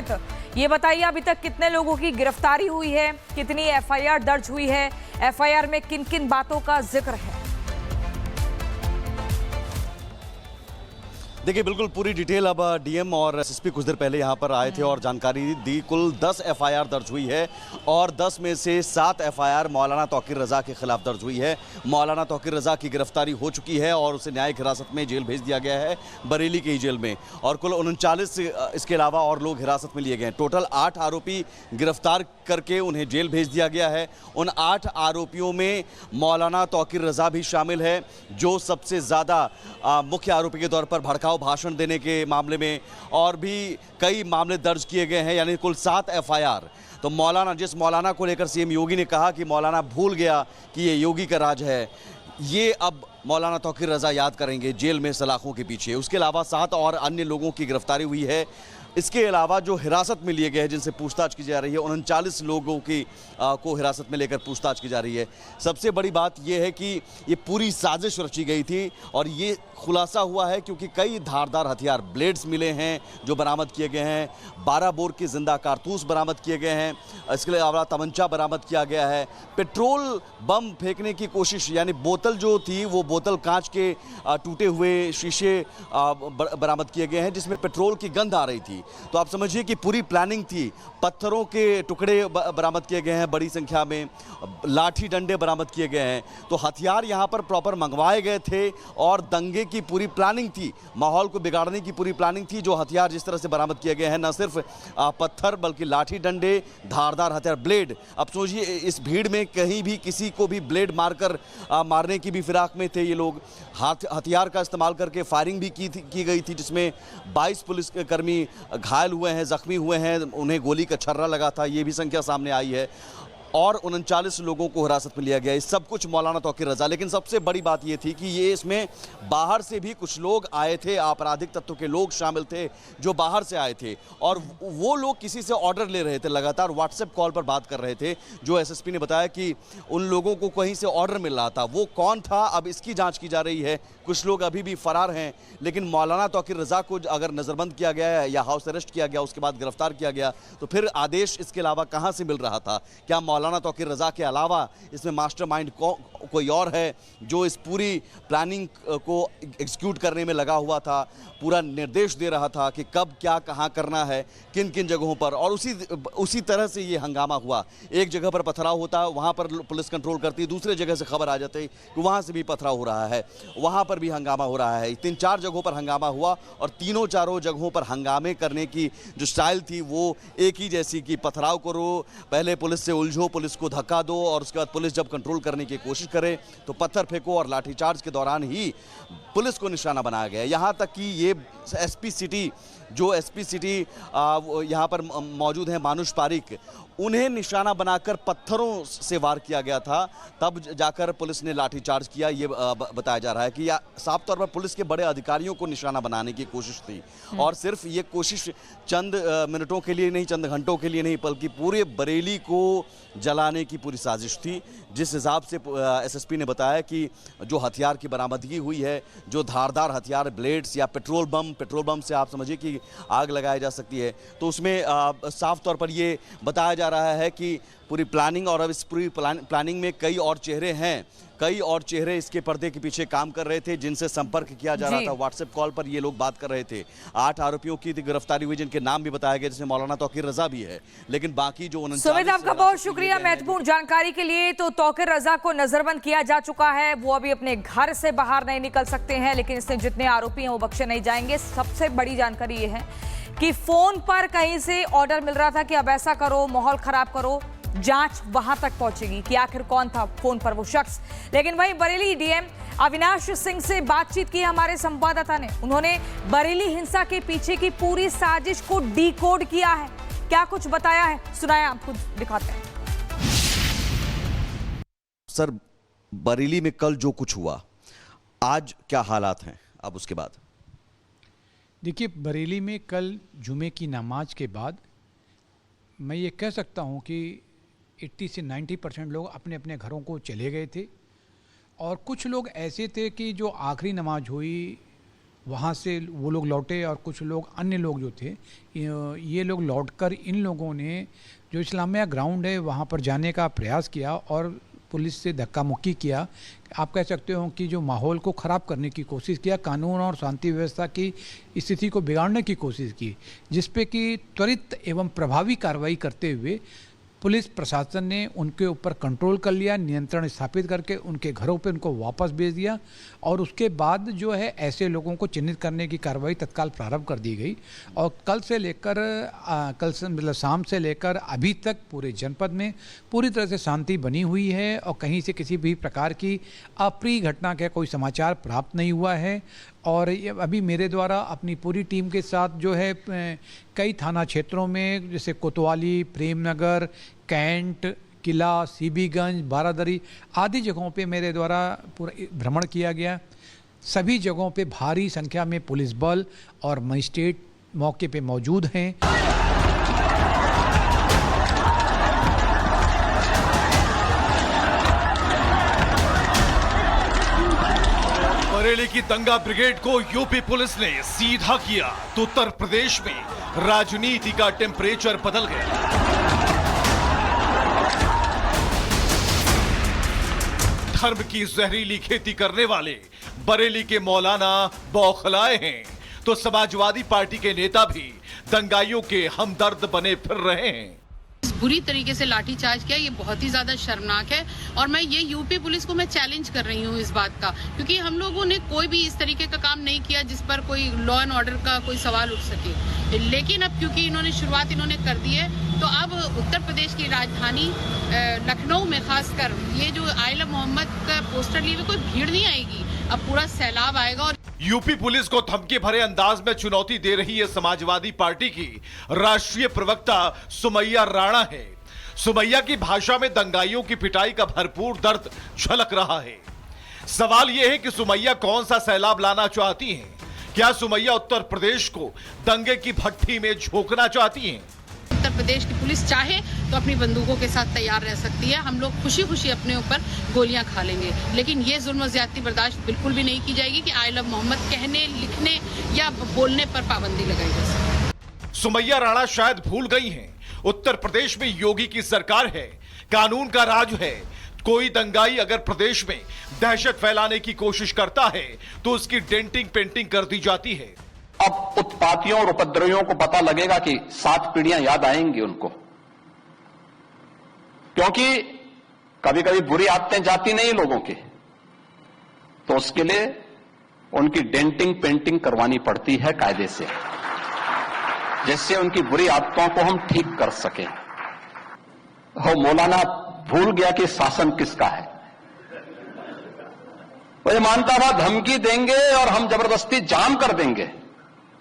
सुमित, ये बताइए अभी तक कितने लोगों की गिरफ्तारी हुई है, कितनी एफआईआर दर्ज हुई है, एफआईआर में किन किन बातों का जिक्र है? देखिए बिल्कुल पूरी डिटेल अब डीएम और एसएसपी कुछ देर पहले यहाँ पर आए थे और जानकारी दी। कुल 10 एफआईआर दर्ज हुई है और 10 में से 7 एफआईआर मौलाना तौकीर रज़ा के खिलाफ दर्ज हुई है। मौलाना तौकीर रज़ा की गिरफ्तारी हो चुकी है और उसे न्यायिक हिरासत में जेल भेज दिया गया है, बरेली के ही जेल में। और कुल 39 इसके अलावा और लोग हिरासत में लिए गए हैं। टोटल 8 आरोपी गिरफ्तार करके उन्हें जेल भेज दिया गया है। उन 8 आरोपियों में मौलाना तौकीर रज़ा भी शामिल है, जो सबसे ज़्यादा मुख्य आरोपी के तौर पर भड़काऊ भाषण देने के मामले में, और भी कई मामले दर्ज किए गए हैं, यानी कुल 7 एफआईआर। तो जिस मौलाना को लेकर सीएम योगी ने कहा कि मौलाना भूल गया कि ये योगी का राज है, ये अब मौलाना तौकीर रज़ा याद करेंगे जेल में सलाखों के पीछे। उसके अलावा 7 और अन्य लोगों की गिरफ्तारी हुई है। इसके अलावा जो हिरासत में लिए गए हैं, जिनसे पूछताछ की जा रही है, 39 लोगों की को हिरासत में लेकर पूछताछ की जा रही है। सबसे बड़ी बात यह है कि ये पूरी साजिश रची गई थी और ये खुलासा हुआ है क्योंकि कई धारदार हथियार, ब्लेड्स मिले हैं जो बरामद किए गए हैं, 12 बोर के जिंदा कारतूस बरामद किए गए हैं। इसके अलावा तमंचा बरामद किया गया है। पेट्रोल बम फेंकने की कोशिश, यानी बोतल जो थी वो बोतल कांच के टूटे हुए शीशे बरामद किए गए हैं जिसमें पेट्रोल की गंध आ रही थी। तो आप समझिए कि पूरी प्लानिंग थी। पत्थरों के टुकड़े बरामद किए गए हैं बड़ी संख्या में, लाठी डंडे बरामद किए गए हैं। तो हथियार यहाँ पर प्रॉपर मंगवाए गए थे और दंगे की पूरी प्लानिंग थी, माहौल को बिगाड़ने की पूरी प्लानिंग थी। जो हथियार जिस तरह से बरामद किए गए हैं, न सिर्फ पत्थर बल्कि लाठी डंडे, धारदार हथियार, ब्लेड। अब सोचिए इस भीड़ में कहीं भी किसी को भी ब्लेड मारकर मारने की भी फिराक में थे ये लोग। हथियार का इस्तेमाल करके फायरिंग भी की गई थी, जिसमें 22 पुलिसकर्मी घायल हुए हैं, जख्मी हुए हैं, उन्हें गोली का छर्रा लगा था, ये भी संख्या सामने आई है। और 39 लोगों को हिरासत में लिया गया। इस सब कुछ मौलाना तौकीर रज़ा। लेकिन सबसे बड़ी बात ये थी कि ये इसमें बाहर से भी कुछ लोग आए थे, आपराधिक तत्व के लोग शामिल थे जो बाहर से आए थे और वो लोग किसी से ऑर्डर ले रहे थे, लगातार व्हाट्सएप कॉल पर बात कर रहे थे। जो एसएसपी ने बताया कि उन लोगों को कहीं से ऑर्डर मिल रहा था। वो कौन था, अब इसकी जाँच की जा रही है। कुछ लोग अभी भी फरार हैं, लेकिन मौलाना तौकीर रज़ा को अगर नज़रबंद किया गया है या हाउस अरेस्ट किया गया, उसके बाद गिरफ्तार किया गया, तो फिर आदेश इसके अलावा कहाँ से मिल रहा था? क्या मौलाना तौकीर रज़ा के अलावा इसमें मास्टरमाइंड कोई और है जो इस पूरी प्लानिंग को एग्जीक्यूट करने में लगा हुआ था, पूरा निर्देश दे रहा था कि कब क्या कहाँ करना है, किन किन जगहों पर? और उसी तरह से ये हंगामा हुआ। एक जगह पर पथराव होता, वहाँ पर पुलिस कंट्रोल करती, दूसरे जगह से खबर आ जाती कि वहाँ से भी पथराव हो रहा है, वहाँ पर भी हंगामा हो रहा है। 3-4 जगहों पर हंगामा हुआ और तीनों-चारों जगहों पर हंगामे करने की जो स्टाइल थी वो एक ही जैसी कि पथराव करो, पहले पुलिस से उलझो, पुलिस को धक्का दो और उसके बाद पुलिस जब कंट्रोल करने की कोशिश करे तो पत्थर फेंको। और लाठीचार्ज के दौरान ही पुलिस को निशाना बनाया गया। यहाँ तक कि ये एसपी सिटी यहाँ पर मौजूद हैं, मानुष पारिक, उन्हें निशाना बनाकर पत्थरों से वार किया गया था, तब जाकर पुलिस ने लाठीचार्ज किया। ये बताया जा रहा है कि साफ तौर पर पुलिस के बड़े अधिकारियों को निशाना बनाने की कोशिश थी। और सिर्फ ये कोशिश चंद मिनटों के लिए नहीं, चंद घंटों के लिए नहीं, बल्कि पूरे बरेली को जलाने की पूरी साजिश थी। जिस हिसाब से एसएसपी ने बताया कि जो हथियार की बरामदगी हुई है, जो धारदार हथियार, ब्लेड्स या पेट्रोल बम से आप समझिए कि आग लगाई जा सकती है, तो उसमें साफ तौर पर ये बताया जा रहा है कि पूरी प्लानिंग, और अब इस पूरी प्लानिंग में कई और चेहरे हैं, कई और चेहरे इसके पर्दे के पीछे काम कर रहे थे, जिनसे संपर्क किया जा रहा था। व्हाट्सएप कॉल पर ये लोग बात कर रहे थे। 8 आरोपियों की गिरफ्तारी हुई, जिनके नाम भी बताया गया, जिसमें मौलाना तौकीर रज़ा भी है। लेकिन बाकी जो 39, सुमित आपका बहुत शुक्रिया महत्वपूर्ण जानकारी के लिए। तो तौकीर रज़ा को नजरबंद किया जा चुका है, वो अभी अपने घर से बाहर नहीं निकल सकते हैं, लेकिन इसमें जितने आरोपी हैं वो बख्शे नहीं जाएंगे। सबसे बड़ी जानकारी ये है कि फोन पर कहीं से ऑर्डर मिल रहा था कि अब ऐसा करो, माहौल खराब करो। जांच वहां तक पहुंचेगी कि आखिर कौन था फोन पर वो शख्स। लेकिन वहीं बरेली डीएम अविनाश सिंह से बातचीत की हमारे संवाददाता ने। उन्होंने बरेली हिंसा के पीछे की पूरी साजिश को डिकोड किया है। क्या कुछ बताया है, सुनाया, आपको दिखाते हैं। सर, बरेली में कल जो कुछ हुआ, आज क्या हालात हैं अब उसके बाद? देखिए, बरेली में कल जुमे की नमाज के बाद मैं ये कह सकता हूँ कि 80 से 90% लोग अपने अपने घरों को चले गए थे। और कुछ लोग ऐसे थे कि जो आखिरी नमाज हुई वहाँ से वो लोग लौटे और कुछ लोग अन्य लोग जो थे ये लोग लौटकर इन लोगों ने जो इस्लामिया ग्राउंड है वहाँ पर जाने का प्रयास किया और पुलिस से धक्का मुक्की किया। आप कह सकते हो कि जो माहौल को ख़राब करने की कोशिश किया, कानून और शांति व्यवस्था की स्थिति को बिगाड़ने की कोशिश की, जिस पे कि त्वरित एवं प्रभावी कार्रवाई करते हुए पुलिस प्रशासन ने उनके ऊपर कंट्रोल कर लिया, नियंत्रण स्थापित करके उनके घरों पे उनको वापस भेज दिया और उसके बाद जो है ऐसे लोगों को चिन्हित करने की कार्रवाई तत्काल प्रारंभ कर दी गई। और कल से मतलब शाम से लेकर अभी तक पूरे जनपद में पूरी तरह से शांति बनी हुई है और कहीं से किसी भी प्रकार की अप्रिय घटना का कोई समाचार प्राप्त नहीं हुआ है। और ये अभी मेरे द्वारा अपनी पूरी टीम के साथ जो है कई थाना क्षेत्रों में जैसे कोतवाली, प्रेमनगर, कैंट, किला, सीबीगंज, बारादरी आदि जगहों पे मेरे द्वारा पूरा भ्रमण किया गया। सभी जगहों पे भारी संख्या में पुलिस बल और मजिस्ट्रेट मौके पे मौजूद हैं। बरेली की दंगा ब्रिगेड को यूपी पुलिस ने सीधा किया तो उत्तर प्रदेश में राजनीति का टेम्परेचर बदल गया। धर्म की जहरीली खेती करने वाले बरेली के मौलाना बौखलाए हैं तो समाजवादी पार्टी के नेता भी दंगाइयों के हमदर्द बने फिर रहे हैं। बुरी तरीके से लाठीचार्ज किया, ये बहुत ही ज्यादा शर्मनाक है और मैं ये यूपी पुलिस को मैं चैलेंज कर रही हूँ इस बात का, क्योंकि हम लोगों ने कोई भी इस तरीके का काम नहीं किया जिस पर कोई लॉ एंड ऑर्डर का कोई सवाल उठ सके। लेकिन अब क्योंकि इन्होंने शुरुआत कर दी है तो अब उत्तर प्रदेश की राजधानी लखनऊ में खासकर ये जो आइला मोहम्मद का पोस्टर लिए हुए कोई भीड़ नहीं आएगी, अब पूरा सैलाब आएगा। और यूपी पुलिस को धमकी भरे अंदाज में चुनौती दे रही है समाजवादी पार्टी की राष्ट्रीय प्रवक्ता सुमैया राणा है। सुमैया की भाषा में दंगाइयों की पिटाई का भरपूर दर्द झलक रहा है। सवाल यह है कि सुमैया कौन सा सैलाब लाना चाहती हैं? क्या सुमैया उत्तर प्रदेश को दंगे की भट्टी में झोंकना चाहती हैं? उत्तर प्रदेश की पुलिस चाहे तो अपनी बंदूकों के साथ तैयार रह सकती है, हम लोग खुशी खुशी अपने ऊपर गोलियां खा लेंगे, लेकिन ये जुल्म और ज्यादती बर्दाश्त बिल्कुल भी नहीं की जाएगी कि आई लव मोहम्मद कहने, लिखने या बोलने पर पाबंदी लगाई जा सके। सुमैया राणा शायद भूल गई हैं, उत्तर प्रदेश में योगी की सरकार है, कानून का राज है। कोई दंगाई अगर प्रदेश में दहशत फैलाने की कोशिश करता है तो उसकी डेंटिंग पेंटिंग कर दी जाती है। अब उत्पातियों और उपद्रवियों को पता लगेगा कि 7 पीढ़ियां याद आएंगी उनको, क्योंकि कभी कभी बुरी आदतें जाती नहीं लोगों की, तो उसके लिए उनकी डेंटिंग पेंटिंग करवानी पड़ती है कायदे से, जिससे उनकी बुरी आदतों को हम ठीक कर सकें। वो मौलाना भूल गया कि शासन किसका है। वो ये मानता था धमकी देंगे और हम जबरदस्ती जाम कर देंगे।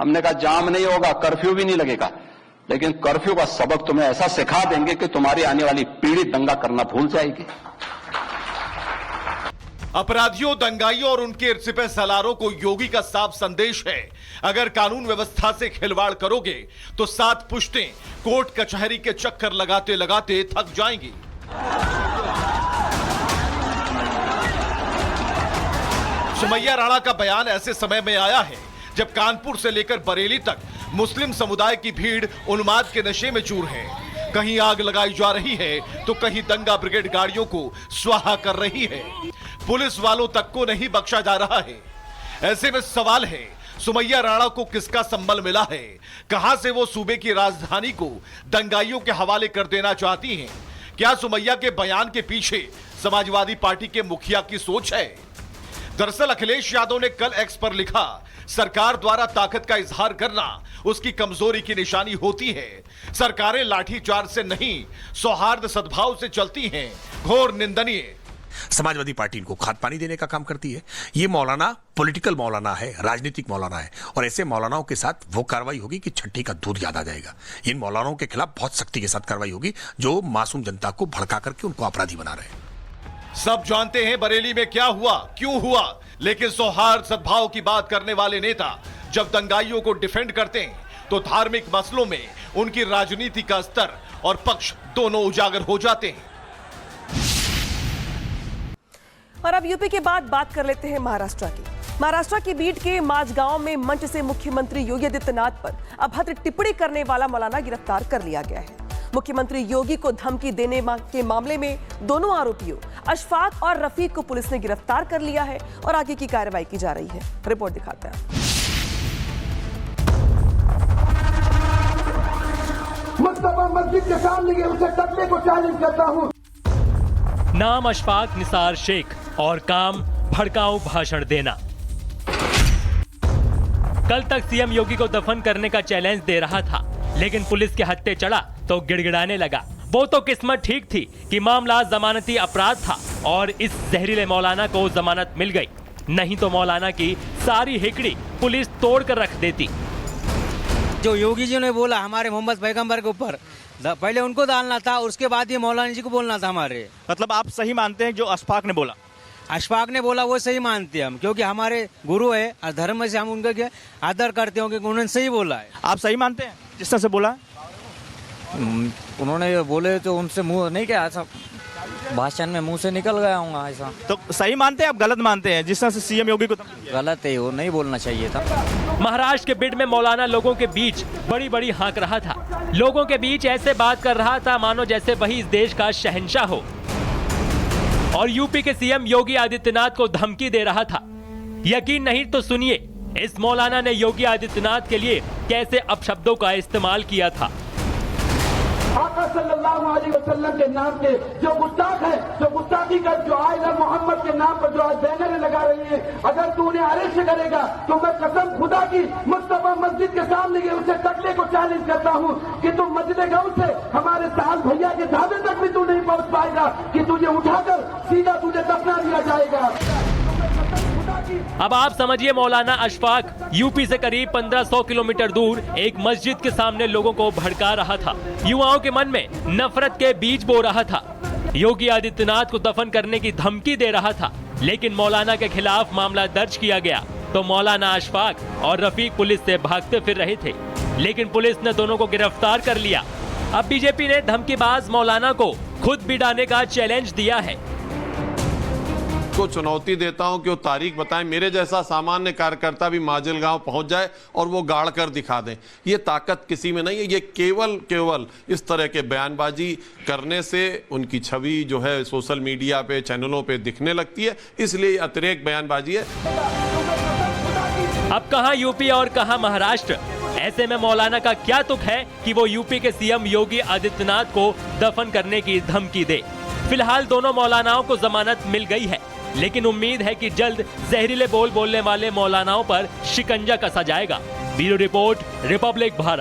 हमने कहा जाम नहीं होगा, कर्फ्यू भी नहीं लगेगा, लेकिन कर्फ्यू का सबक तुम्हें ऐसा सिखा देंगे कि तुम्हारी आने वाली पीढ़ी दंगा करना भूल जाएगी। अपराधियों, दंगाइयों और उनके सिपह सलारों को योगी का साफ संदेश है, अगर कानून व्यवस्था से खिलवाड़ करोगे तो 7 पुश्तें कोर्ट कचहरी के चक्कर लगाते लगाते थक जाएंगी। सुमैया राणा का बयान ऐसे समय में आया है जब कानपुर से लेकर बरेली तक मुस्लिम समुदाय की भीड़ उन्माद के नशे में चूर है। कहीं आग लगाई जा रही है तो कहीं दंगा ब्रिगेड गाड़ियों को स्वाहा कर रही है। पुलिस वालों तक को नहीं बख्शा जा रहा है। ऐसे में सवाल है, सुमैया राणा को किसका संबल मिला है? कहां से वो सूबे की राजधानी को दंगाइयों के हवाले कर देना चाहती हैं? क्या सुमैया के बयान के पीछे समाजवादी पार्टी के मुखिया की सोच है? दरअसल अखिलेश यादव ने कल एक्स पर लिखा, सरकार द्वारा ताकत का इजहार करना उसकी कमजोरी की निशानी होती है। सरकारें लाठीचार्ज से नहीं, सौहार्द सद्भाव से चलती हैं। घोर निंदनीय। समाजवादी पार्टी इनको खाद पानी देने का काम करती है। ये मौलाना पॉलिटिकल मौलाना है, राजनीतिक मौलाना है, और ऐसे मौलानाओं के साथ वो कार्रवाई होगी कि छठी का दूध याद आ जाएगा। इन मौलानाओं के खिलाफ बहुत सख्ती के साथ कार्रवाई होगी जो मासूम जनता को भड़का करके उनको अपराधी बना रहे हैं। सब जानते हैं बरेली में क्या हुआ, क्यों हुआ, लेकिन सौहार्द सद्भाव की बात करने वाले नेता जब दंगाइयों को डिफेंड करते हैं तो धार्मिक मसलों में उनकी राजनीति का स्तर और पक्ष दोनों उजागर हो जाते हैं। और अब यूपी के बाद बात कर लेते हैं महाराष्ट्र की। महाराष्ट्र की बीट के माझगांव में मंच से मुख्यमंत्री योगी आदित्यनाथ पर अभद्र टिप्पणी करने वाला मौलाना गिरफ्तार कर लिया गया है। मुख्यमंत्री योगी को धमकी देने के मामले में दोनों आरोपियों अशफाक और रफीक को पुलिस ने गिरफ्तार कर लिया है और आगे की कार्रवाई की जा रही है। रिपोर्ट दिखाते हैं। मुस्तफा मस्जिद के सामने ये उसे तकने को चैलेंज करता हूँ। नाम अशफाक निसार शेख और काम भड़काऊ भाषण देना। कल तक सीएम योगी को दफन करने का चैलेंज दे रहा था, लेकिन पुलिस के हत्थे चढ़ा तो गिड़गिड़ाने लगा। वो तो किस्मत ठीक थी कि मामला जमानती अपराध था और इस जहरीले मौलाना को जमानत मिल गई, नहीं तो मौलाना की सारी हिकड़ी पुलिस तोड़ कर रख देती। जो योगी जी ने बोला हमारे मोहम्मद पैगंबर के ऊपर, पहले उनको डालना था, उसके बाद ये मौलाना जी को बोलना था हमारे। मतलब आप सही मानते हैं जो अशफाक ने बोला? अशफाक ने बोला वो सही मानते हैं हम, क्योंकि हमारे गुरु है और धर्म से हम उनका आदर करते हो, क्योंकि उन्होंने सही बोला है। आप सही मानते हैं जिस तरह से बोला? उन्होंने बोले तो उनसे मुंह नहीं क्या, ऐसा भाषण में मुंह से निकल गया हूँ ऐसा। तो सही मानते हैं आप गलत मानते हैं जिस तरह से सीएम योगी को? गलत है, वो नहीं बोलना चाहिए था। महाराष्ट्र के बिड में मौलाना लोगों के बीच बड़ी बड़ी हाँक रहा था। लोगों के बीच ऐसे बात कर रहा था मानो जैसे वही इस देश का शहंशाह हो, और यूपी के सीएम योगी आदित्यनाथ को धमकी दे रहा था। यकीन नहीं तो सुनिए इस मौलाना ने योगी आदित्यनाथ के लिए कैसे अपशब्दों का इस्तेमाल किया था। आका सल्लल्लाहु अलैहि वसल्लम के नाम के जो गुस्ताख है, जो गुस्ताखी कर, जो आई लव मोहम्मद के नाम पर जो आज बैनर लगा रही है, अगर तू उन्हें अरेस्ट करेगा तो मैं कसम खुदा की मुस्तफा मस्जिद के सामने ये उसे तकने को चैलेंज करता हूँ कि तू मस्जिद गाँव से हमारे साल भैया के ढाबे तक भी तू नहीं पहुँच पाएगा, कि तुझे उठाकर सीधा तुझे दफना दिया जाएगा। अब आप समझिए मौलाना अशफाक यूपी से करीब 1500 किलोमीटर दूर एक मस्जिद के सामने लोगों को भड़का रहा था, युवाओं के मन में नफरत के बीज बो रहा था, योगी आदित्यनाथ को दफन करने की धमकी दे रहा था। लेकिन मौलाना के खिलाफ मामला दर्ज किया गया तो मौलाना अशफाक और रफीक पुलिस से भागते फिर रहे थे, लेकिन पुलिस ने दोनों को गिरफ्तार कर लिया। अब बीजेपी ने धमकीबाज मौलाना को खुद बिड़ाने का चैलेंज दिया है। को चुनौती देता हूं कि वो तारीख बताएं, मेरे जैसा सामान्य कार्यकर्ता भी माजलगांव पहुंच जाए और वो गाड़ कर दिखा दें। ये ताकत किसी में नहीं है, ये केवल इस तरह के बयानबाजी करने से उनकी छवि जो है सोशल मीडिया पे, चैनलों पे दिखने लगती है, इसलिए अतिरेक बयानबाजी है। अब कहां यूपी और कहां महाराष्ट्र? ऐसे में मौलाना का क्या तुक है कि वो यूपी के सीएम योगी आदित्यनाथ को दफन करने की धमकी दे। फिलहाल दोनों मौलानाओं को जमानत मिल गई है, लेकिन उम्मीद है कि जल्द जहरीले बोल बोलने वाले मौलानाओं पर शिकंजा कसा जाएगा। Bureau report, Republic Bharat.